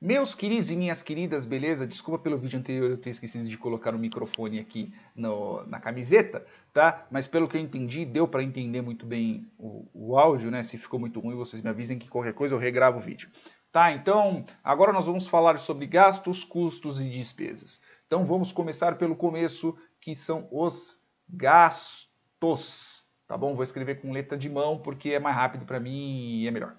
Meus queridos e minhas queridas, beleza? Desculpa pelo vídeo anterior eu ter esquecido de colocar o microfone aqui na camiseta, tá? Mas pelo que eu entendi, deu para entender muito bem o áudio, né? Se ficou muito ruim, vocês me avisem que qualquer coisa eu regravo o vídeo. Tá, então agora nós vamos falar sobre gastos, custos e despesas. Então vamos começar pelo começo, que são os gastos, tá bom? Vou escrever com letra de mão porque é mais rápido para mim e é melhor.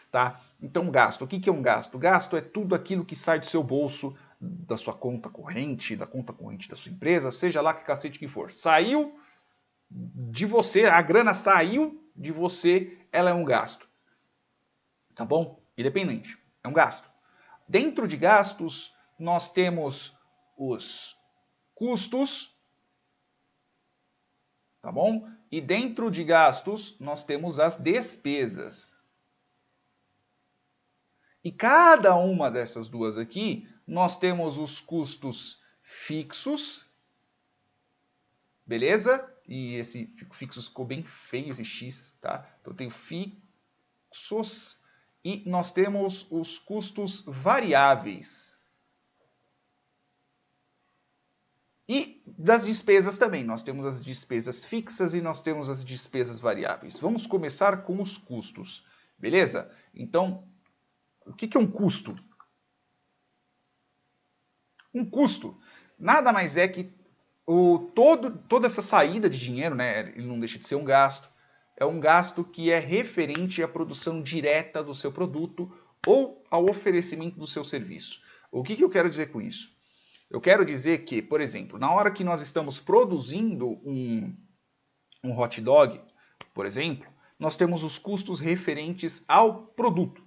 Tá? Então, gasto. O que é um gasto? Gasto é tudo aquilo que sai do seu bolso, da sua conta corrente, da conta corrente da sua empresa, seja lá que cacete que for. Saiu de você, a grana saiu de você, ela é um gasto. Tá bom? Independente. É um gasto. Dentro de gastos, nós temos os custos, tá bom? E dentro de gastos, nós temos as despesas. E cada uma dessas duas aqui, nós temos os custos fixos, beleza? E esse fixos ficou bem feio, esse X, tá? Então eu tenho fixos e nós temos os custos variáveis. E das despesas também, nós temos as despesas fixas e nós temos as despesas variáveis. Vamos começar com os custos, beleza? Então, o que é um custo? Um custo nada mais é que toda essa saída de dinheiro, né, ele não deixa de ser um gasto, é um gasto que é referente à produção direta do seu produto ou ao oferecimento do seu serviço. O que eu quero dizer com isso? Eu quero dizer que, por exemplo, na hora que nós estamos produzindo um hot dog, por exemplo, nós temos os custos referentes ao produto.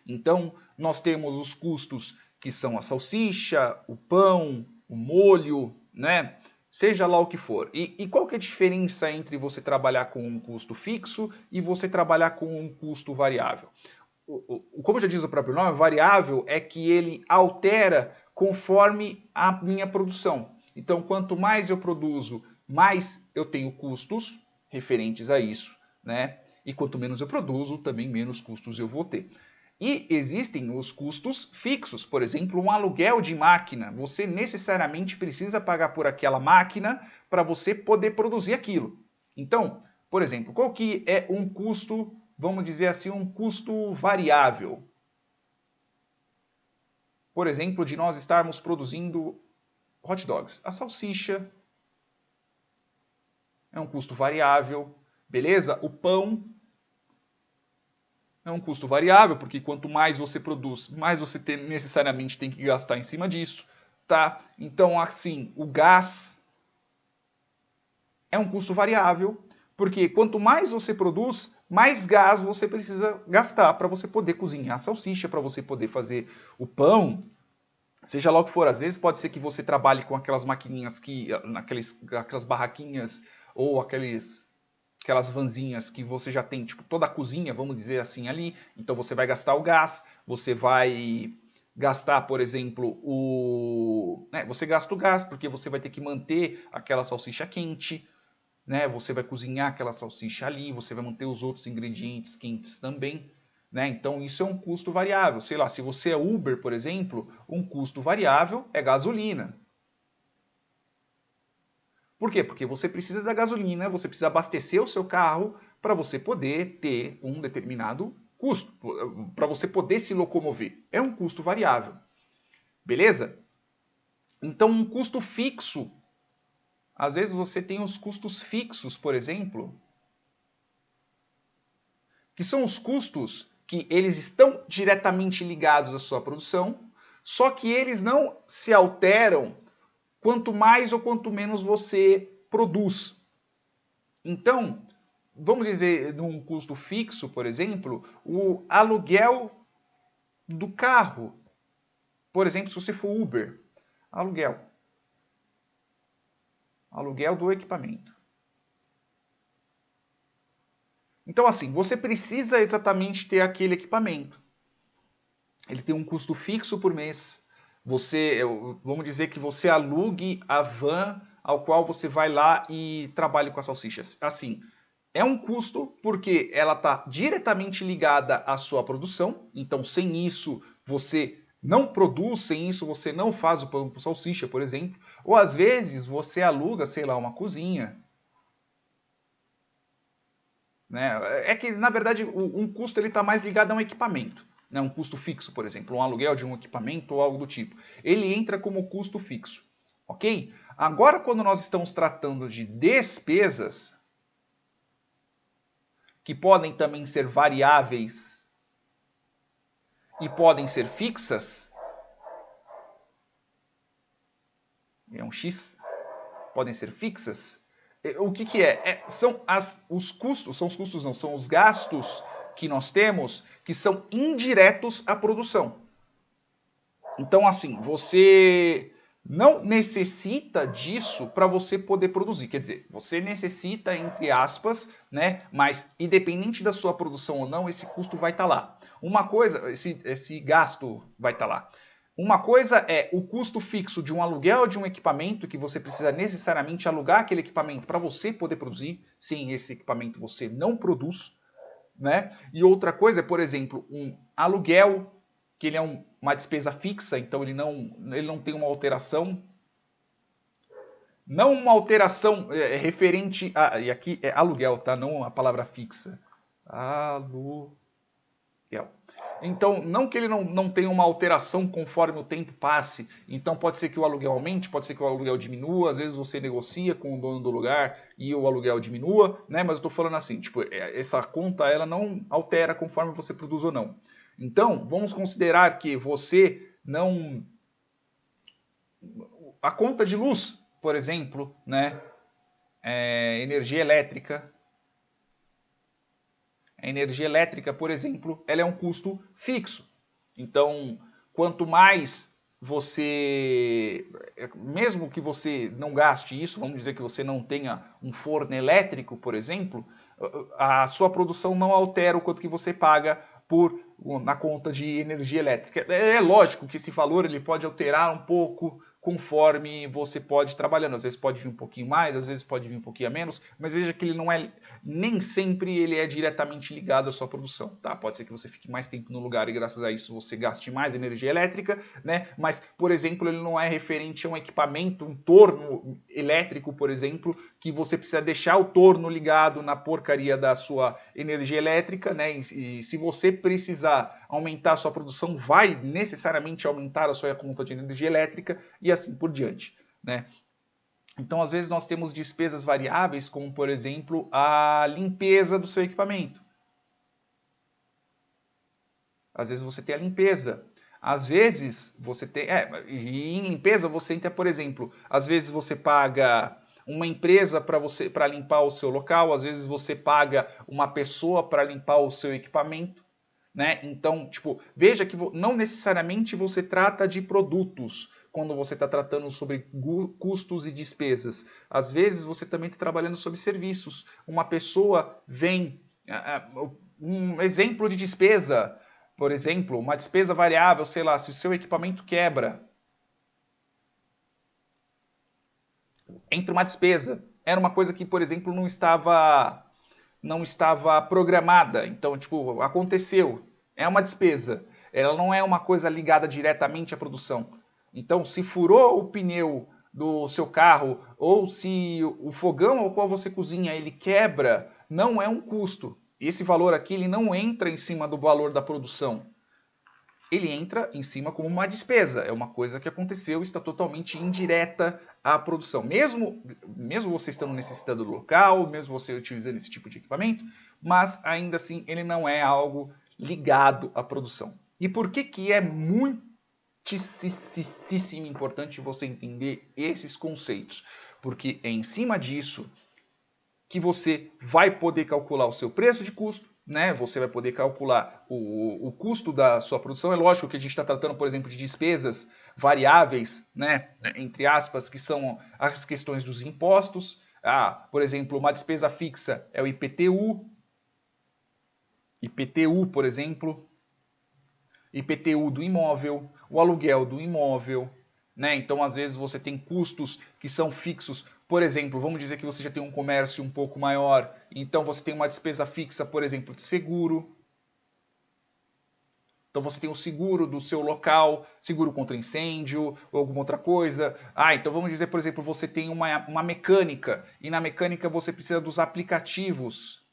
Então, nós temos os custos que são a salsicha, o pão, o molho, né? Seja lá o que for. E qual que é a diferença entre você trabalhar com um custo fixo e você trabalhar com um custo variável? Como já diz o próprio nome, variável é que ele altera conforme a minha produção. Então, quanto mais eu produzo, mais eu tenho custos referentes a isso, né? E quanto menos eu produzo, também menos custos eu vou ter. E existem os custos fixos, por exemplo, um aluguel de máquina. Você necessariamente precisa pagar por aquela máquina para você poder produzir aquilo. Então, por exemplo, qual que é um custo, vamos dizer assim, um custo variável? Por exemplo, de nós estarmos produzindo hot dogs. A salsicha é um custo variável, beleza? O pão é um custo variável, porque quanto mais você produz, mais você necessariamente tem que gastar em cima disso, tá? Então, assim, o gás é um custo variável, porque quanto mais você produz, mais gás você precisa gastar para você poder cozinhar a salsicha, para você poder fazer o pão, seja lá o que for. Às vezes pode ser que você trabalhe com aquelas maquininhas aquelas barraquinhas ou aquelas vanzinhas que você já tem, tipo, toda a cozinha, vamos dizer assim, ali. Então você vai gastar o gás, você vai gastar, por exemplo, você gasta o gás porque você vai ter que manter aquela salsicha quente, né? Você vai cozinhar aquela salsicha ali, você vai manter os outros ingredientes quentes também, né? Então isso é um custo variável. Sei lá, se você é Uber, por exemplo, um custo variável é gasolina. Por quê? Porque você precisa da gasolina, você precisa abastecer o seu carro para você poder ter um determinado custo, para você poder se locomover. É um custo variável. Beleza? Então, um custo fixo, às vezes você tem os custos fixos, por exemplo, que são os custos que eles estão diretamente ligados à sua produção, só que eles não se alteram quanto mais ou quanto menos você produz. Então, vamos dizer, num custo fixo, por exemplo, o aluguel do carro. Por exemplo, se você for Uber, aluguel. Aluguel do equipamento. Então, assim, você precisa exatamente ter aquele equipamento. Ele tem um custo fixo por mês. Vamos dizer que você alugue a van ao qual você vai lá e trabalha com as salsichas. Assim, é um custo porque ela está diretamente ligada à sua produção. Então, sem isso, você não produz, sem isso você não faz o pão com salsicha, por exemplo. Ou às vezes você aluga, sei lá, uma cozinha. Né? É que, na verdade, um custo está mais ligado a um equipamento. Né? Um custo fixo, por exemplo, um aluguel de um equipamento ou algo do tipo. Ele entra como custo fixo. Ok? Agora, quando nós estamos tratando de despesas, que podem também ser variáveis e podem ser fixas, é um X, podem ser fixas, o que, que é? São os custos, são os custos não, são os gastos que nós temos que são indiretos à produção. Então, assim, você não necessita disso para você poder produzir. Quer dizer, você necessita, entre aspas, né? Mas independente da sua produção ou não, esse custo vai estar lá. Uma coisa, esse gasto vai estar lá. Uma coisa é o custo fixo de um aluguel de um equipamento que você precisa necessariamente alugar aquele equipamento para você poder produzir. Sem esse equipamento você não produz, né? E outra coisa é, por exemplo, um aluguel que ele é uma despesa fixa, então ele não tem uma alteração. Não uma alteração referente a... E aqui é aluguel, tá? Não a palavra fixa. Aluguel. Então, não que ele não tenha uma alteração conforme o tempo passe. Então, pode ser que o aluguel aumente, pode ser que o aluguel diminua. Às vezes você negocia com o dono do lugar e o aluguel diminua, né? Mas eu estou falando assim, tipo, essa conta ela não altera conforme você produz ou não. Então, vamos considerar que você não... A conta de luz, por exemplo, né? Energia elétrica. A energia elétrica, por exemplo, ela é um custo fixo. Então, quanto mais você... Mesmo que você não gaste isso, vamos dizer que você não tenha um forno elétrico, por exemplo, a sua produção não altera o quanto que você paga na conta de energia elétrica. É lógico que esse valor ele pode alterar um pouco conforme você pode ir trabalhando. Às vezes pode vir um pouquinho mais, às vezes pode vir um pouquinho a menos, mas veja que ele não é... Nem sempre ele é diretamente ligado à sua produção, tá? Pode ser que você fique mais tempo no lugar e graças a isso você gaste mais energia elétrica, né? Mas, por exemplo, ele não é referente a um equipamento, um torno elétrico, por exemplo, que você precisa deixar o torno ligado na porcaria da sua energia elétrica, né? E se você precisar aumentar a sua produção, vai necessariamente aumentar a sua conta de energia elétrica e assim por diante, né? Então, às vezes, nós temos despesas variáveis, como, por exemplo, a limpeza do seu equipamento. Às vezes, você tem a limpeza. Às vezes, você tem... e em limpeza, você tem, por exemplo, às vezes você paga uma empresa para limpar o seu local, às vezes você paga uma pessoa para limpar o seu equipamento, né? Então, tipo, veja que não necessariamente você trata de produtos quando você está tratando sobre custos e despesas. Às vezes você também está trabalhando sobre serviços. Uma pessoa vem... Um exemplo de despesa, por exemplo, uma despesa variável, sei lá, se o seu equipamento quebra, entra uma despesa. Era uma coisa que, por exemplo, não estava programada. Então, tipo, aconteceu. É uma despesa. Ela não é uma coisa ligada diretamente à produção. Então, se furou o pneu do seu carro ou se o fogão ao qual você cozinha ele quebra, não é um custo. Esse valor aqui ele não entra em cima do valor da produção. Ele entra em cima como uma despesa. É uma coisa que aconteceu e está totalmente indireta à produção. Mesmo você estando necessitando do local, mesmo você utilizando esse tipo de equipamento, mas ainda assim ele não é algo ligado à produção. E por que é muitíssimo importante você entender esses conceitos? Porque é em cima disso que você vai poder calcular o seu preço de custo, né? Você vai poder calcular o custo da sua produção. É lógico que a gente está tratando, por exemplo, de despesas variáveis, né? Entre aspas, que são as questões dos impostos. Por exemplo, uma despesa fixa é o IPTU. IPTU, por exemplo. IPTU do imóvel, o aluguel do imóvel, né? Então, às vezes, você tem custos que são fixos. Por exemplo, vamos dizer que você já tem um comércio um pouco maior, então você tem uma despesa fixa, por exemplo, de seguro. Então você tem o seguro do seu local, seguro contra incêndio ou alguma outra coisa. Então vamos dizer, por exemplo, você tem uma mecânica e na mecânica você precisa dos aplicativos.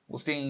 Você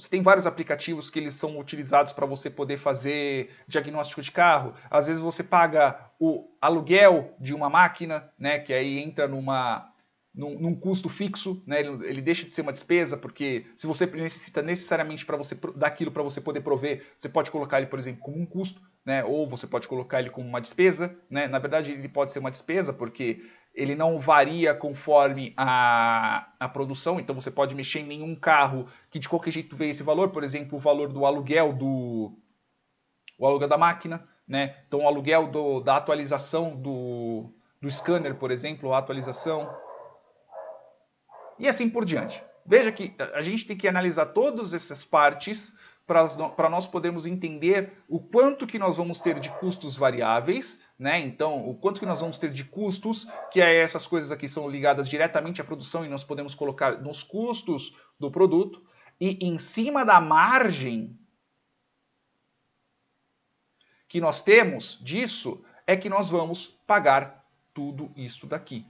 tem vários aplicativos que eles são utilizados para você poder fazer diagnóstico de carro. Às vezes você paga o aluguel de uma máquina, né, que aí entra num custo fixo, né, ele deixa de ser uma despesa, porque se você necessita necessariamente para você daquilo para você poder prover, você pode colocar ele, por exemplo, como um custo, né, ou você pode colocar ele como uma despesa. Né? Na verdade, ele pode ser uma despesa, porque ele não varia conforme a produção, então você pode mexer em nenhum carro que de qualquer jeito veja esse valor, por exemplo, o valor do aluguel o aluguel da máquina, né? Então o aluguel da atualização do scanner, por exemplo, a atualização, e assim por diante. Veja que a gente tem que analisar todas essas partes para nós podermos entender o quanto que nós vamos ter de custos variáveis, né? Então, o quanto que nós vamos ter de custos, que essas coisas aqui são ligadas diretamente à produção e nós podemos colocar nos custos do produto, e em cima da margem que nós temos disso, é que nós vamos pagar tudo isso daqui,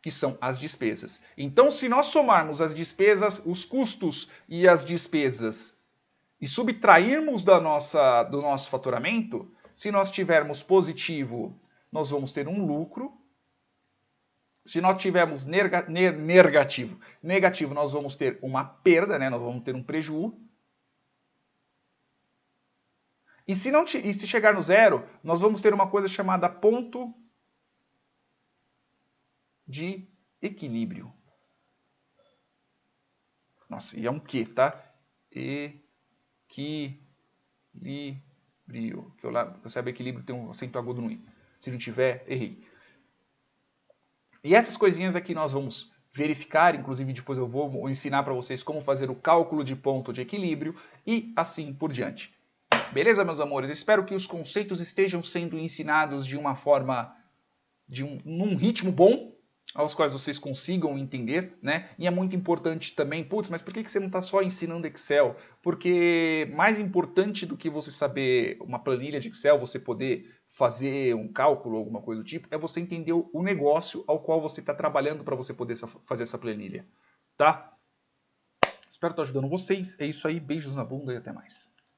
que são as despesas. Então, se nós somarmos as despesas, os custos e as despesas e subtrairmos do nosso faturamento, se nós tivermos positivo, nós vamos ter um lucro. Se nós tivermos negativo, nós vamos ter uma perda, né? Nós vamos ter um prejuízo. E se chegar no zero, nós vamos ter uma coisa chamada ponto de equilíbrio. Nossa, e é um que, tá? Equilíbrio. Que eu saiba, equilíbrio tem um acento agudo no i. Se não tiver, errei. E essas coisinhas aqui nós vamos verificar, inclusive depois eu vou ensinar para vocês como fazer o cálculo de ponto de equilíbrio e assim por diante. Beleza, meus amores? Espero que os conceitos estejam sendo ensinados de uma forma, num ritmo bom, aos quais vocês consigam entender, né? E é muito importante também, mas por que você não está só ensinando Excel? Porque mais importante do que você saber uma planilha de Excel, você poder fazer um cálculo, alguma coisa do tipo, é você entender o negócio ao qual você está trabalhando para você poder fazer essa planilha, tá? Espero estar ajudando vocês. É isso aí, beijos na bunda e até mais.